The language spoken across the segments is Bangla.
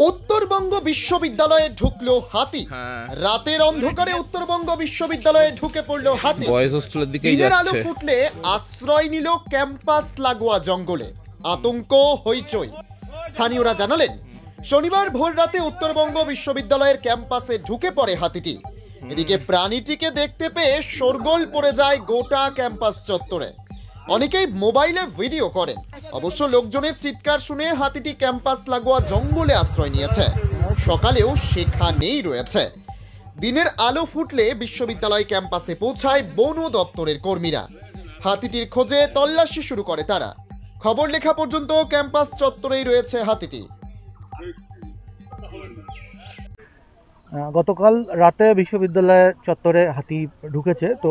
উত্তরবঙ্গ বিশ্ববিদ্যালয়ে ঢুকলো হাতি। রাতের অন্ধকারে উত্তরবঙ্গ বিশ্ববিদ্যালয়ে ঢুকে পড়লো হাতি। দিনের আলো ফুটলে আশ্রয় নিল ক্যাম্পাস লাগোয়া জঙ্গলে। আতঙ্ক হইচই। স্থানীয়রা জানালেন, শনিবার ভোর রাতে উত্তরবঙ্গ বিশ্ববিদ্যালয়ের ক্যাম্পাসে ঢুকে পড়ে হাতিটি। এদিকে প্রাণীটিকে দেখতে পেয়ে শোরগোল পড়ে যায় গোটা ক্যাম্পাস চত্বরে। অনেকেই মোবাইলে ভিডিও করেন। অবশ্য লোকজনের চিৎকার শুনে হাতিটি ক্যাম্পাস লাগোয়া জঙ্গলে আশ্রয় নিয়েছে। সকালেও সেখানেই রয়েছে। দিনের আলো ফুটলে বিশ্ববিদ্যালয় ক্যাম্পাসে পৌঁছায় বন দপ্তরের কর্মীরা। হাতিটির খোঁজে তল্লাশি শুরু করে তারা। খবর লেখা পর্যন্ত ক্যাম্পাস চত্বরেই রয়েছে হাতিটি। গতকাল রাতে বিশ্ববিদ্যালয়ের চত্বরে হাতি ঢুকেছে। তো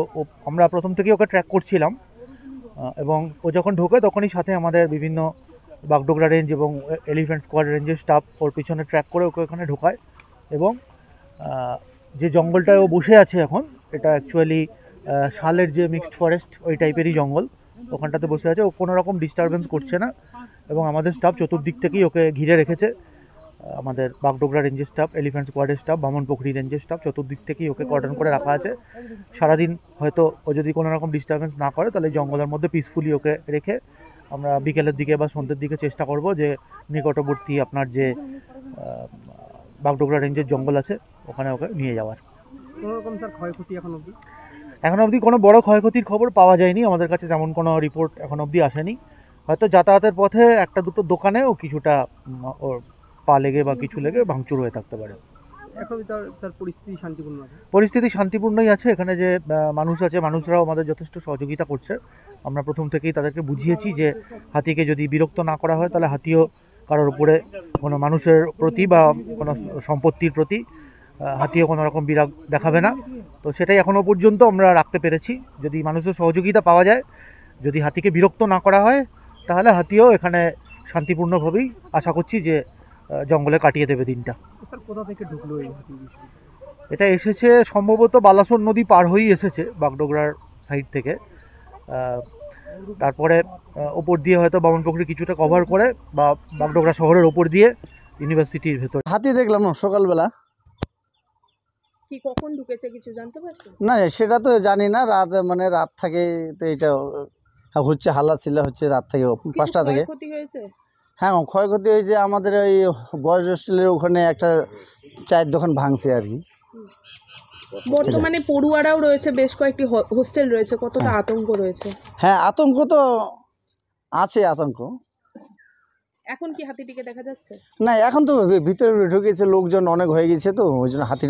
আমরা প্রথম থেকেই ওকে ট্র্যাক করছিলাম এবং ও যখন ঢোকে তখনই সাথে আমাদের বিভিন্ন বাগডোগরা রেঞ্জ এবং এলিফ্যান্ট স্কোয়াড রেঞ্জের স্টাফ ওর পিছনে ট্র্যাক করে ওকে ওখানে ঢোকায়। এবং যে জঙ্গলটায় ও বসে আছে এখন, এটা অ্যাকচুয়ালি শালের যে মিক্সড ফরেস্ট ওই টাইপেরই জঙ্গল। ওখানটাতে বসে আছে, ও কোনো রকম ডিস্টারবেন্স করছে না এবং আমাদের স্টাফ চতুর্দিক থেকেই ওকে ঘিরে রেখেছে। আমাদের বাগডোগরা রেঞ্জের স্টাফ, এলিফ্যান্ট স্কোয়াডের স্টাফ, বামনপুকুরি রেঞ্জের স্টাফ, চতুর্দিক থেকেই ওকে কর্ডন করে রাখা আছে। সারাদিন হয়তো ও যদি কোনো রকম ডিস্টারবেন্স না করে তাহলে জঙ্গলের মধ্যে পিসফুলি ওকে রেখে আমরা বিকেলের দিকে বা সন্ধ্যের দিকে চেষ্টা করব যে নিকটবর্তী আপনার যে বাগডোগরা রেঞ্জের জঙ্গল আছে ওখানে ওকে নিয়ে যাওয়ার। কোনো রকম স্যার ক্ষয়ক্ষতি এখন অবধি কোনো বড় ক্ষয়ক্ষতির খবর পাওয়া যায়নি। আমাদের কাছে তেমন কোনো রিপোর্ট এখন অবধি আসেনি। হয়তো যাতায়াতের পথে একটা দুটো দোকানেও কিছুটা ওর পা লেগে বা কিছু লেগে ভাঙচুর হয়ে থাকতে পারে। এখন স্যার পরিস্থিতি শান্তিপূর্ণই আছে। এখানে যে মানুষ আছে, মানুষরাও আমাদের যথেষ্ট সহযোগিতা করছে। আমরা প্রথম থেকেই তাদেরকে বুঝিয়েছি যে হাতিকে যদি বিরক্ত না করা হয় তাহলে হাতিও কারোর উপরে, কোনো মানুষের প্রতি বা কোনো সম্পত্তির প্রতি হাতিও কোনো রকম বিরাগ দেখাবে না। তো সেটাই এখনও পর্যন্ত আমরা রাখতে পেরেছি। যদি মানুষের সহযোগিতা পাওয়া যায়, যদি হাতিকে বিরক্ত না করা হয়, তাহলে হাতিও এখানে শান্তিপূর্ণভাবেই আশা করছি যে জঙ্গলে কাটিয়ে দেবে দিনটা। স্যার কোথা থেকে ঢুকলো এই হাতি? এটা এসেছে সম্ভবত বালাসোর নদী পার হয়েই এসেছে বাগডোগরার সাইড থেকে। তারপরে ওপর দিয়ে হয়তো বামনপুকুরি কিছুটা কভার করে বা বাগডোগরা শহরের ওপর দিয়ে ইউনিভার্সিটির ভেতর। হাতি দেখলাম সকালবেলা। কি কখন ঢুকেছে কিছু জানতে পারছেন? না সেটা তো জানি না। রাত থেকে তো এটা হচ্ছে, হাল্লা চিল্লা হচ্ছে রাত থেকে 5টা থেকে। ক্ষতি হয়েছে? হ্যাঁ, ক্ষয়ক্ষতি হয়েছে। আমাদের ওই বয়েজ হোস্টেলের ওখানে একটা চায়ের দোকান ভাঙছে আর কি। বর্তমানে পড়ুয়ারাও রয়েছে, বেশ কয়েকটি হোস্টেল রয়েছে, কতটা আতঙ্ক রয়েছে? হ্যাঁ, আতঙ্ক তো আছে। আতঙ্ক এখন কি হাতিটিকে দেখা যাচ্ছে? না, এখন তো ভিতরে ঢুকেছে, লোকজন অনেক হয়ে গেছে, তো ওই জন্য হাতিটা